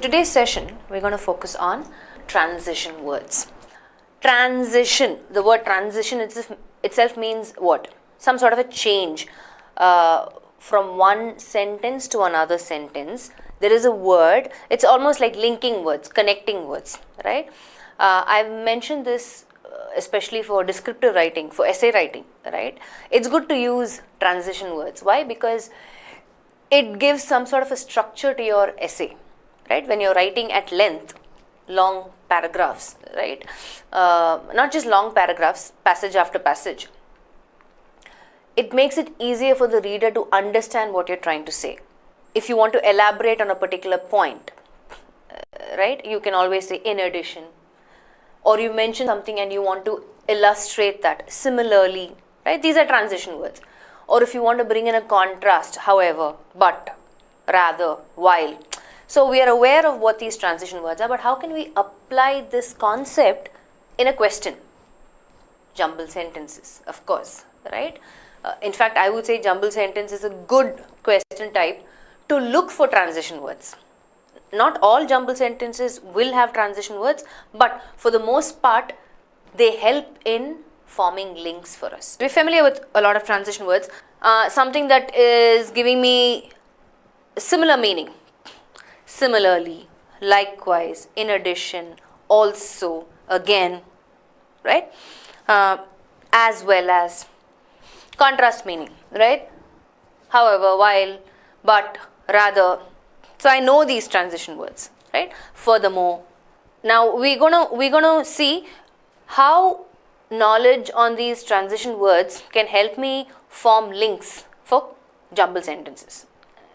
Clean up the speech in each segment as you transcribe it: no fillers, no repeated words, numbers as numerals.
today's session, we're going to focus on transition words. Transition, the word transition itself means what? Some sort of a change from one sentence to another sentence. There is a word, it's almost like linking words, connecting words, right? I've mentioned this especially for descriptive writing, for essay writing, right? It's good to use transition words. Why? Because it gives some sort of a structure to your essay, right? When you're writing at length, long paragraphs, right? Not just long paragraphs, passage after passage. It makes it easier for the reader to understand what you're trying to say. If you want to elaborate on a particular point, right? You can always say in addition, or you mention something and you want to illustrate that similarly, right? These are transition words. Or if you want to bring in a contrast, however, but, rather, while. So we are aware of what these transition words are, but how can we apply this concept in a question? Jumble sentences, of course, right? In fact, I would say jumble sentence is a good question type to look for transition words. Not all jumble sentences will have transition words, but for the most part, they help in forming links for us. We're familiar with a lot of transition words. Something that is giving me similar meaning. Similarly, likewise, in addition, also, again, right? As well as contrast meaning, right? However, while, but, rather. So I know these transition words, right? Furthermore, now we're gonna see how knowledge on these transition words can help me form links for jumble sentences,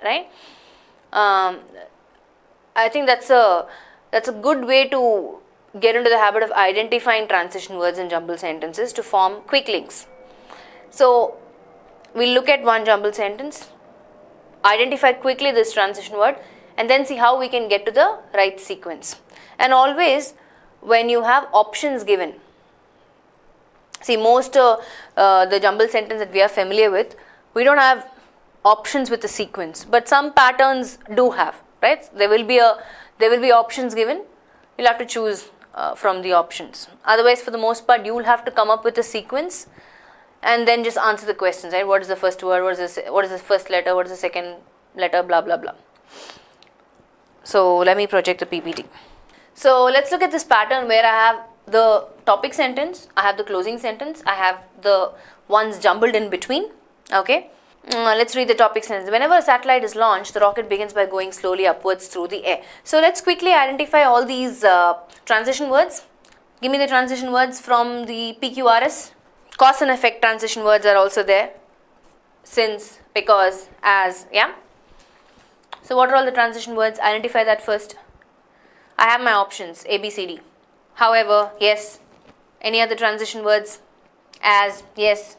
right? I think that's a good way to get into the habit of identifying transition words in jumble sentences to form quick links. So we'll look at one jumble sentence, identify quickly this transition word, and then see how we can get to the right sequence. And always when you have options given, see most the jumble sentence that we are familiar with, we don't have options with the sequence, but some patterns do have, right? There will be options given. You'll have to choose from the options. Otherwise, for the most part, you will have to come up with a sequence and then just answer the questions, right? What is the first word? What is the first letter? What is the second letter? Blah blah blah. So let me project the PPT. So let's look at this pattern where I have the topic sentence, I have the closing sentence, I have the ones jumbled in between. Okay. Let's read the topic sentence. Whenever a satellite is launched, the rocket begins by going slowly upwards through the air. So let's quickly identify all these transition words. Give me the transition words from the PQRS. Cause and effect transition words are also there. Since, because, as, yeah. So what are all the transition words? Identify that first. I have my options A, B, C, D. However, yes. Any other transition words? As, yes.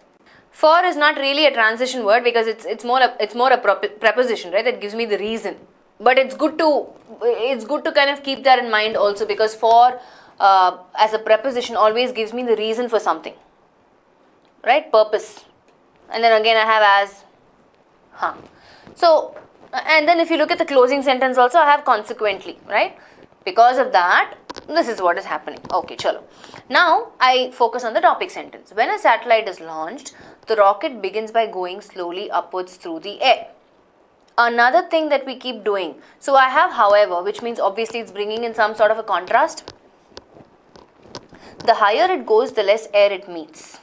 For is not really a transition word because it's more a preposition, right? That gives me the reason. But it's good to kind of keep that in mind also, because for as a preposition always gives me the reason for something, right? Purpose. And then again I have as, So, and then if you look at the closing sentence also, I have consequently, right? Because of that, this is what is happening. Okay, chalo. Now, I focus on the topic sentence. When a satellite is launched, the rocket begins by going slowly upwards through the air. Another thing that we keep doing. So, I have however, which means obviously it's bringing in some sort of a contrast. The higher it goes, the less air it meets.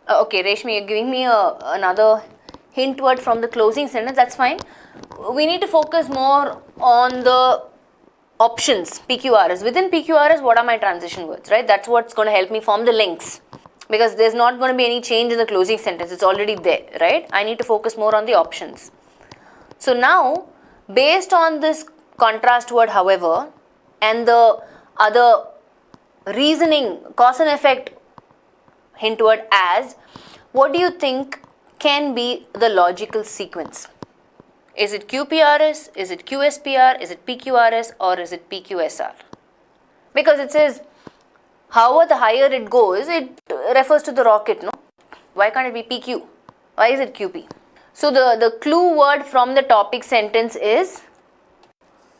Okay, Reshmi, you're giving me another hint word from the closing sentence. That's fine. We need to focus more on the options, PQRS. Within PQRS, what are my transition words, right? That's what's going to help me form the links, because there's not going to be any change in the closing sentence. It's already there, right? I need to focus more on the options. So now, based on this contrast word, however, and the other reasoning, cause and effect hint word as, what do you think can be the logical sequence? Is it QPRS, is it QSPR, is it PQRS, or is it PQSR? Because it says, however the higher it goes, it refers to the rocket, no? Why can't it be PQ? Why is it QP? So the clue word from the topic sentence is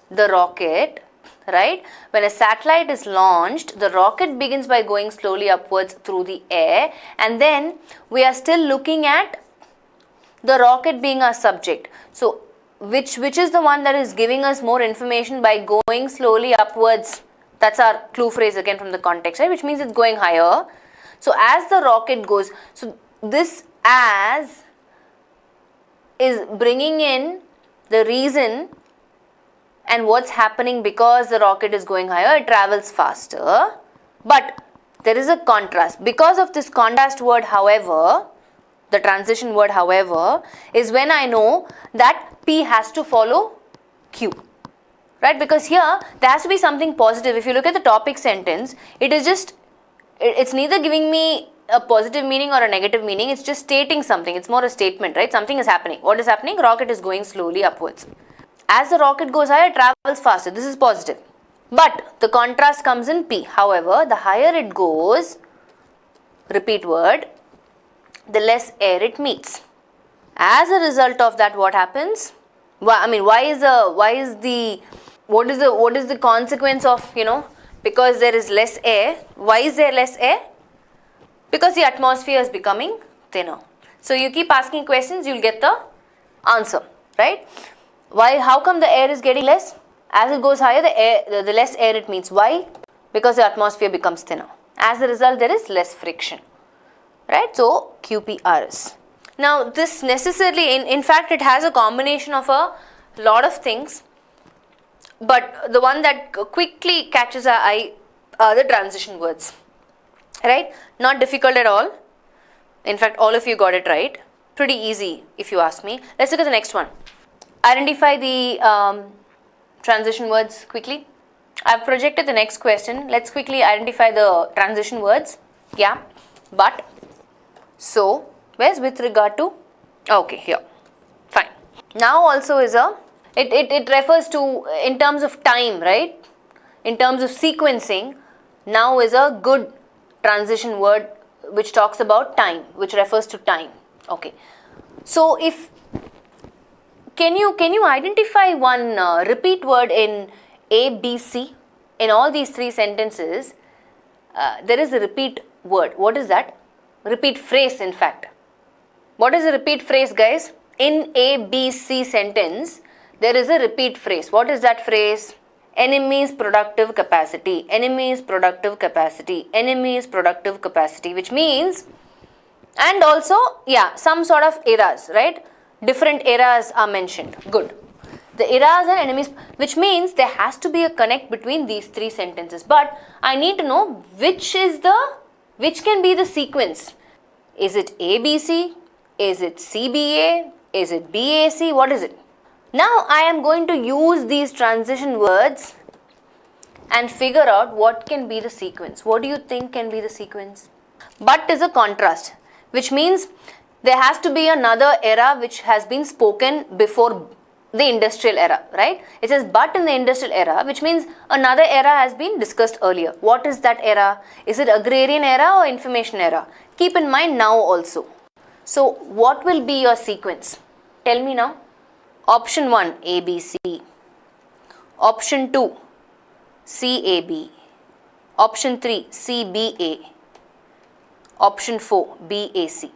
the rocket right? When a satellite is launched, the rocket begins by going slowly upwards through the air, and then we are still looking at the rocket being our subject. So which is the one that is giving us more information by going slowly upwards? That's our clue phrase again from the context, right? Which means it's going higher. So as the rocket goes, so this as is bringing in the reason and what's happening because the rocket is going higher, it travels faster. But there is a contrast. Because of this contrast word, however, the transition word, however, is when I know that P has to follow Q. Right? Because here, there has to be something positive. If you look at the topic sentence, it is just, it's neither giving me a positive meaning or a negative meaning. It's just stating something. It's more a statement, right? Something is happening. What is happening? Rocket is going slowly upwards. As the rocket goes higher, it travels faster. This is positive. But the contrast comes in P. However, the higher it goes, repeat word, the less air it meets. As a result of that, what happens? What is the consequence of, because there is less air? Why is there less air? Because the atmosphere is becoming thinner. So you keep asking questions, you'll get the answer, right? Why? How come the air is getting less? As it goes higher, the less air it meets. Why? Because the atmosphere becomes thinner. As a result, there is less friction, right? So QPRS. Now this necessarily, in fact, it has a combination of a lot of things, but the one that quickly catches our eye are the transition words, right? Not difficult at all. In fact, all of you got it right. Pretty easy if you ask me. Let's look at the next one. Identify the transition words quickly. I've projected the next question. Let's quickly identify the transition words. Yeah, but, so, where's with regard to? Okay, here. Fine. Now also is it refers to in terms of time, right? In terms of sequencing, now is a good transition word which talks about time, which refers to time. Okay. So if can you identify one repeat word in A, B, C? In all these three sentences, there is a repeat word. What is that? Repeat phrase, in fact. What is a repeat phrase, guys? In A, B, C sentence, there is a repeat phrase. What is that phrase? Enemy's productive capacity. Enemy's productive capacity. Enemy's productive capacity. Which means, and also, yeah, some sort of eras, right? Different eras are mentioned. Good. The eras and enemies, which means there has to be a connect between these three sentences. But I need to know which can be the sequence. Is it ABC? Is it CBA? Is it BAC? What is it? Now I am going to use these transition words and figure out what can be the sequence. What do you think can be the sequence? But is a contrast, which means there has to be another era which has been spoken before the industrial era, right? It says but in the industrial era, which means another era has been discussed earlier. What is that era? Is it agrarian era or information era? Keep in mind now also. So what will be your sequence? Tell me now. Option 1, ABC. Option 2, CAB. Option 3, CBA. Option 4, BAC.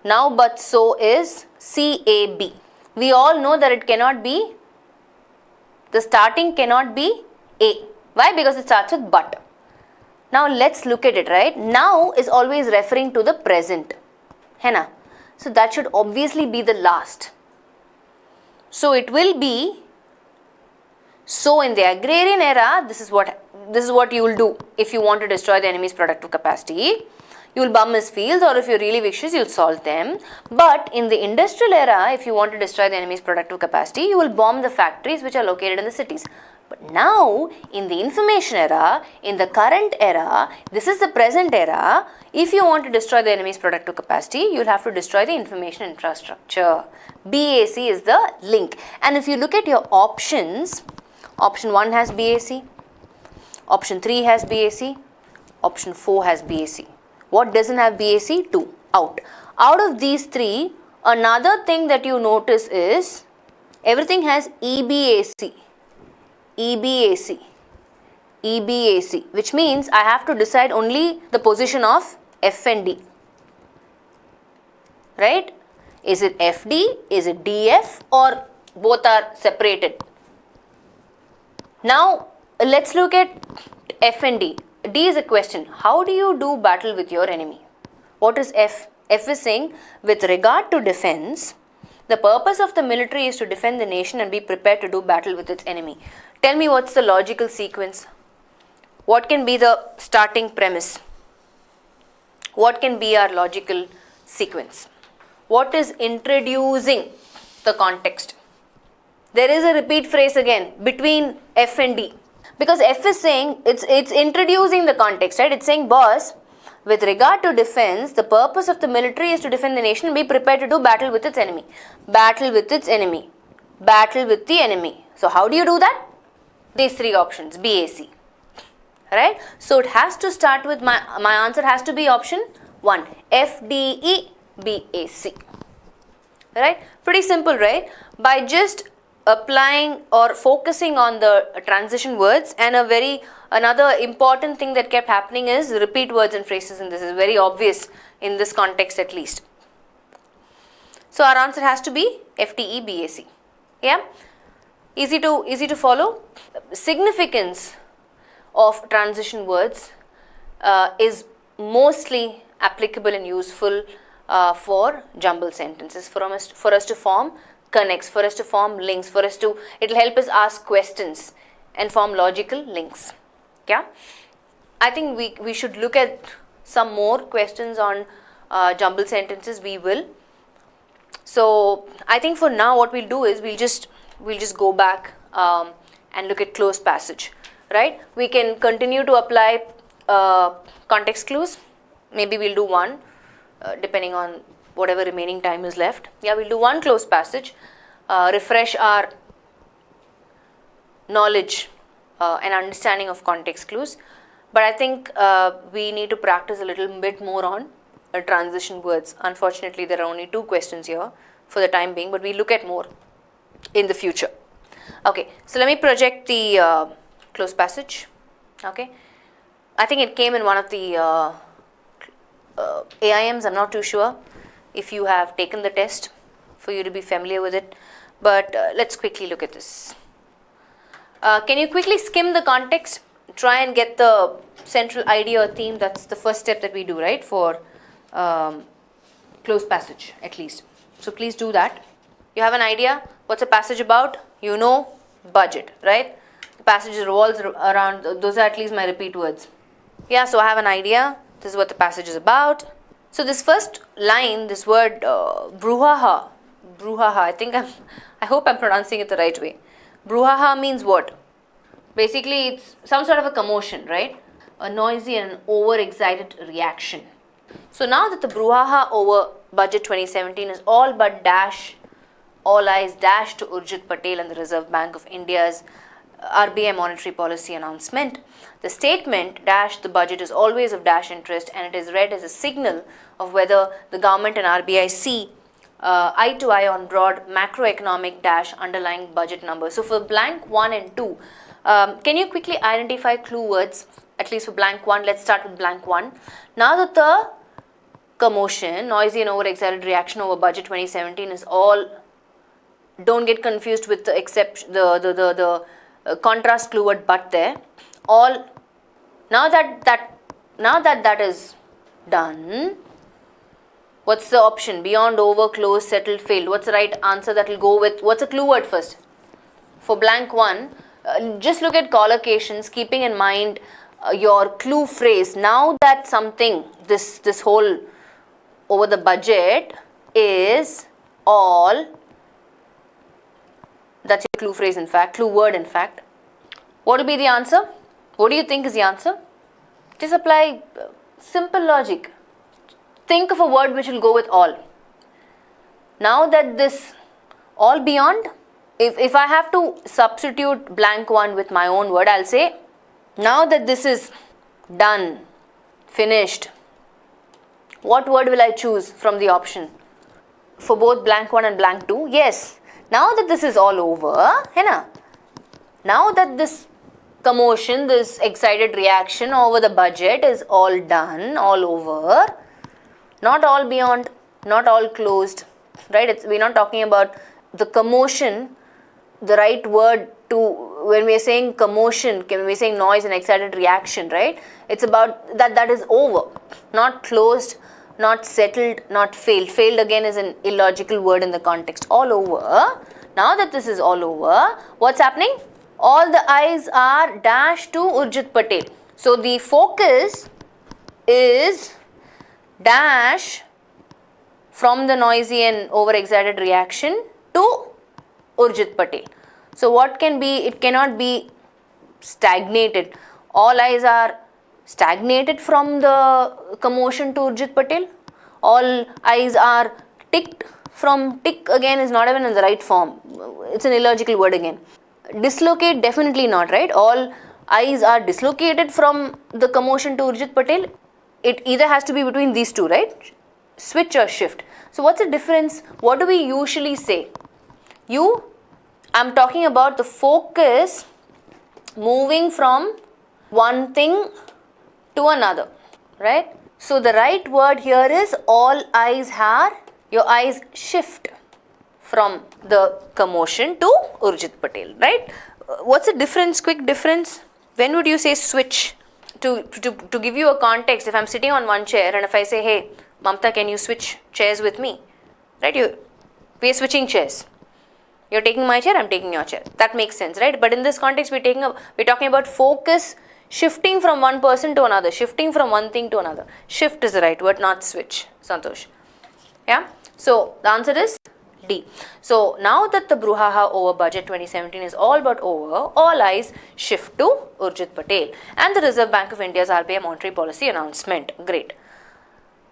Now but so is CAB. We all know that it cannot be, the starting cannot be A. Why? Because it starts with but. Now let's look at it, right? Now is always referring to the present. Henna. So that should obviously be the last. So it will be, so in the agrarian era, this is what you will do if you want to destroy the enemy's productive capacity. You will bomb his fields, or if you're really vicious, you'll salt them. But in the industrial era, if you want to destroy the enemy's productive capacity, you will bomb the factories which are located in the cities. But now, in the information era, in the current era, this is the present era, if you want to destroy the enemy's productive capacity, you'll have to destroy the information infrastructure. BAC is the link. And if you look at your options, option 1 has BAC, option 3 has BAC, option 4 has BAC. What doesn't have BAC? 2. Out. Out of these three, another thing that you notice is everything has EBAC. EBAC. EBAC, which means I have to decide only the position of F and D, right? Is it FD, is it DF, or both are separated? Now let's look at F and D. D is a question. How do you do battle with your enemy? What is F? F is saying, with regard to defense, the purpose of the military is to defend the nation and be prepared to do battle with its enemy. Tell me what's the logical sequence? What can be the starting premise? What can be our logical sequence? What is introducing the context? There is a repeat phrase again between F and D. Because F is saying, it's introducing the context, right? It's saying, boss, with regard to defense, the purpose of the military is to defend the nation and be prepared to do battle with its enemy. Battle with its enemy. Battle with the enemy. So how do you do that? These three options, BAC. Right? So it has to start with, my answer has to be option 1, FDE BAC. Right? Pretty simple, right? By just applying or focusing on the transition words, and another important thing that kept happening is repeat words and phrases, and this is very obvious in this context at least. So our answer has to be FDE BAC. Yeah? Easy to follow. Significance of transition words is mostly applicable and useful for jumble sentences, for us to form connects, for us to form links, it will help us ask questions and form logical links. Yeah, I think we should look at some more questions on jumble sentences. We will. So I think for now what we'll do is we'll just go back and look at close passage. Right? We can continue to apply context clues. Maybe we'll do one depending on whatever remaining time is left. Yeah, we'll do one close passage, refresh our knowledge and understanding of context clues. But I think we need to practice a little bit more on transition words. Unfortunately, there are only 2 questions here for the time being, but we'll look at more in the future. Okay, so let me project the close passage. Okay, I think it came in one of the AIMs, I'm not too sure if you have taken the test for you to be familiar with it, but let's quickly look at this. Can you quickly skim the context, try and get the central idea or theme? That's the first step that we do, right, for close passage at least. So please do that. You have an idea what's a passage about? You know, budget, right? The passage revolves around, those are at least my repeat words. Yeah, so I have an idea. This is what the passage is about. So this first line, this word brouhaha, I hope I'm pronouncing it the right way. Brouhaha means what? Basically, it's some sort of a commotion, right? A noisy and overexcited reaction. So now that the brouhaha over budget 2017 is all but all eyes dash to Urjit Patel and the Reserve Bank of India's RBI monetary policy announcement. The statement dash the budget is always of dash interest, and it is read as a signal of whether the government and RBI see eye to eye on broad macroeconomic dash underlying budget numbers. So for blank 1 and 2, can you quickly identify clue words, at least for blank 1? Let's start with blank 1. Now that the commotion, noisy and overexcited reaction over budget 2017 is all, don't get confused with the exception, the contrast clue word but there. All, now that is done, what's the option? Beyond, over, close, settled, failed. What's the right answer that will go with, what's a clue word first? For blank 1, just look at collocations, keeping in mind your clue phrase. Now that something, this whole over the budget is all, that's your clue phrase in fact, clue word in fact. What will be the answer? What do you think is the answer? Just apply simple logic. Think of a word which will go with all. Now that this all beyond, if I have to substitute blank 1 with my own word, I'll say, now that this is done, finished, what word will I choose from the option? For both blank 1 and blank 2? Yes. Now that this is all over, now that this commotion, this excited reaction over the budget is all done, all over, not all beyond, not all closed, right? We're not talking about the commotion. The right word to, when we're saying commotion, when we're saying noise and excited reaction, right? It's about that is over, not closed, not settled, not failed. Failed again is an illogical word in the context. All over. Now that this is all over, what's happening? All the eyes are dashed to Urjit Patel. So the focus is dash from the noisy and overexcited reaction to Urjit Patel. So what can be, it cannot be stagnated. All eyes are stagnated from the commotion to Urjit Patel. All eyes are ticked from, tick again is not even in the right form. It's an illogical word again. Dislocate, definitely not, right? All eyes are dislocated from the commotion to Urjit Patel. It either has to be between these two, right? Switch or shift. So what's the difference? What do we usually say? I'm talking about the focus moving from one thing to another, right? So the right word here is all eyes are, your eyes shift from the commotion to Urjit Patel, right? What's the difference, quick difference? When would you say switch? To give you a context, if I'm sitting on one chair and if I say, hey, Mamta, can you switch chairs with me? Right? We're switching chairs. You're taking my chair, I'm taking your chair. That makes sense, right? But in this context, we're talking about focus shifting from one person to another, shifting from one thing to another. Shift is the right word, not switch. Santosh. Yeah? So the answer is D. So now that the brouhaha over budget 2017 is all but over, all eyes shift to Urjit Patel and the Reserve Bank of India's RBI monetary policy announcement. Great.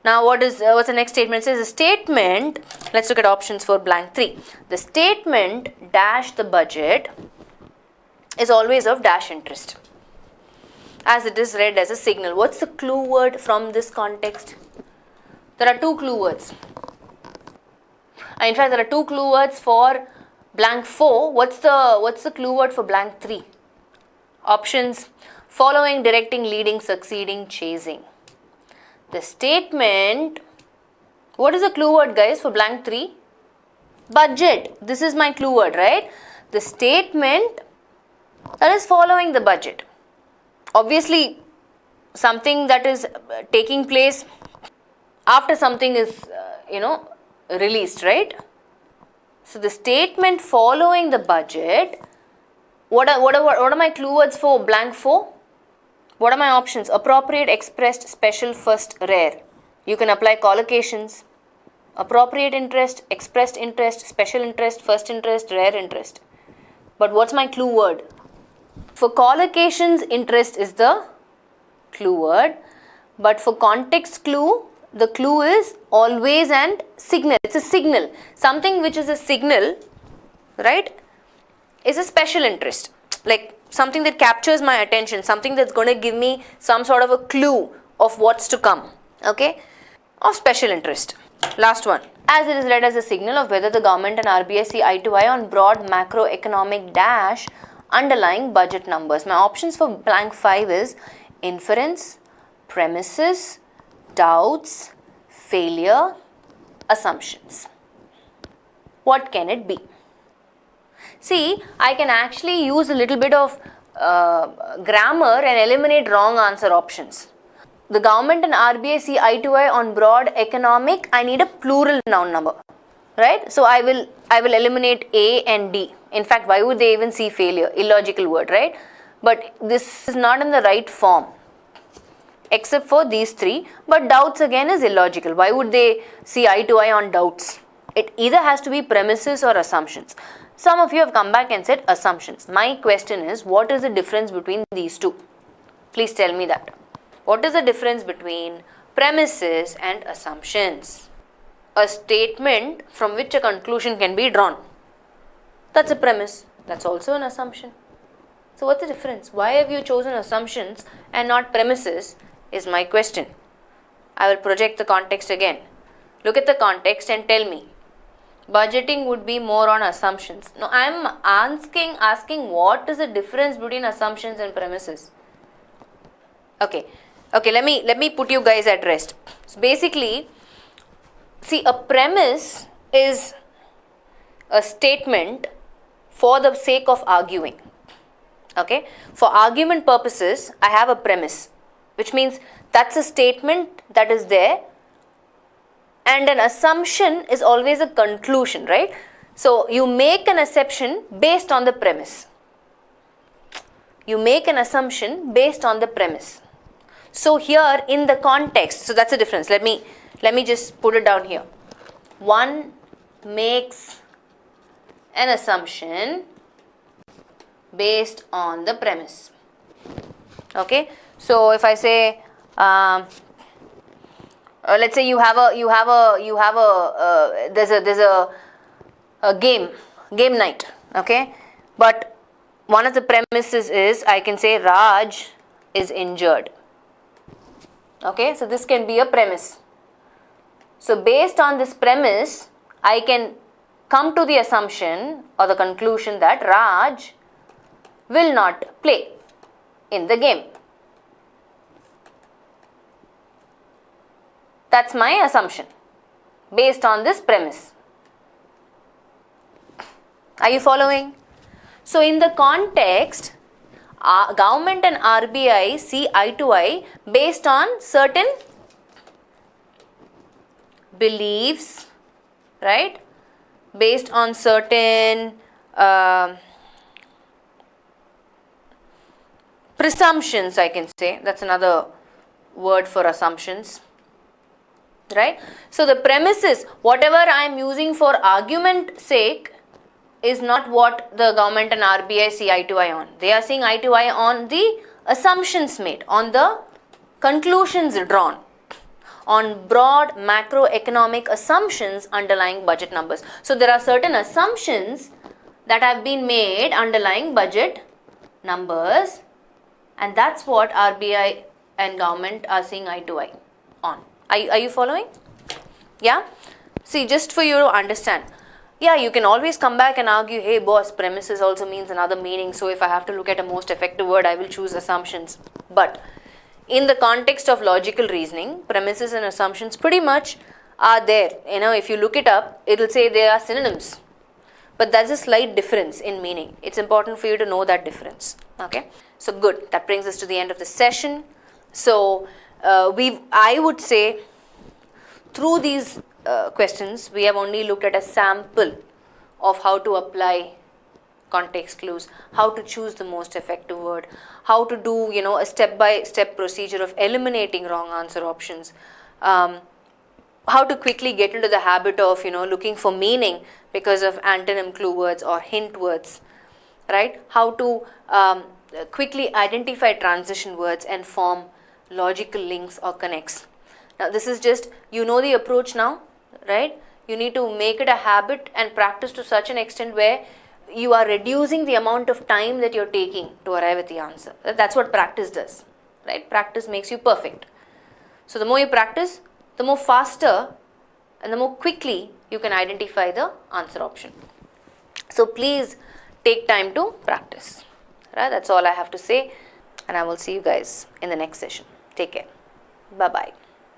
Now what's the next statement? It says the statement, let's look at options for blank 3. The statement dash the budget is always of dash interest, as it is read as a signal. What's the clue word from this context? There are two clue words. In fact, there are two clue words for blank 4. What's the clue word for blank 3? Options: following, directing, leading, succeeding, chasing. The statement, what is the clue word, guys, for blank 3? Budget. This is my clue word, right? The statement that is following the budget. Obviously, something that is taking place after something is, released, right? So the statement following the budget, what are my clue words for blank 4? What are my options? Appropriate, expressed, special, first, rare. You can apply collocations. Appropriate interest, expressed interest, special interest, first interest, rare interest. But what's my clue word? For collocations, interest is the clue word. But for context clue, the clue is always and signal. It's a signal. Something which is a signal, right, is a special interest. Like something that captures my attention, something that's going to give me some sort of a clue of what's to come, okay, of special interest. Last one. As it is read as a signal of whether the government and RBI see eye to eye on broad macroeconomic dash underlying budget numbers. My options for blank 5 is inference, premises, doubts, failure, assumptions. What can it be? See, I can actually use a little bit of grammar and eliminate wrong answer options. The government and RBI see eye to eye on broad economic. I need a plural noun number, right? So I will eliminate A and D. In fact, why would they even see failure? Illogical word, right? But this is not in the right form, except for these 3. But doubts again is illogical. Why would they see eye to eye on doubts? It either has to be premises or assumptions. Some of you have come back and said assumptions. My question is, what is the difference between these two? Please tell me that. What is the difference between premises and assumptions? A statement from which a conclusion can be drawn. That's a premise. That's also an assumption. So what's the difference? Why have you chosen assumptions and not premises is my question. I will project the context again. Look at the context and tell me. Budgeting would be more on assumptions. No, I am asking what is the difference between assumptions and premises. Okay, let me put you guys at rest. So basically, see, a premise is a statement for the sake of arguing. Okay, for argument purposes, I have a premise, which means that's a statement that is there, and an assumption is always a conclusion, right? So you make an assumption based on the premise. You make an assumption based on the premise. So here in the context, so that's the difference. Let me just put it down here. One makes an assumption based on the premise. Okay, so if I say let's say there's a game night, okay, but one of the premises is I can say Raj is injured. Okay, so this can be a premise. So based on this premise, I can come to the assumption or the conclusion that Raj will not play in the game. That's my assumption based on this premise. Are you following? So in the context, government and RBI see eye to eye based on certain beliefs, right? Based on certain presumptions, I can say. That's another word for assumptions. Right? So the premises, whatever I am using for argument sake, is not what the government and RBI see eye to eye on. They are seeing eye to eye on the assumptions made, on the conclusions drawn, on broad macroeconomic assumptions underlying budget numbers. So there are certain assumptions that have been made underlying budget numbers, and that's what RBI and government are seeing eye to eye on. Are you following? Yeah? See, just for you to understand. Yeah, you can always come back and argue, hey boss, premises also means another meaning. So if I have to look at a most effective word, I will choose assumptions. But in the context of logical reasoning, premises and assumptions pretty much are there. You know, if you look it up, it will say they are synonyms. But there's a slight difference in meaning. It's important for you to know that difference. Okay? So good. That brings us to the end of the session. So I would say through these questions, we have only looked at a sample of how to apply context clues, how to choose the most effective word, how to do, you know, a step-by-step procedure of eliminating wrong answer options, how to quickly get into the habit of, you know, looking for meaning because of antonym clue words or hint words, right? How to quickly identify transition words and form logical links or connects. Now this is just, you know the approach now, right? You need to make it a habit and practice to such an extent where you are reducing the amount of time that you're taking to arrive at the answer. That's what practice does, right? Practice makes you perfect. So the more you practice, the more faster and the more quickly you can identify the answer option. So please take time to practice. Right? That's all I have to say, and I will see you guys in the next session. Take care. Bye-bye.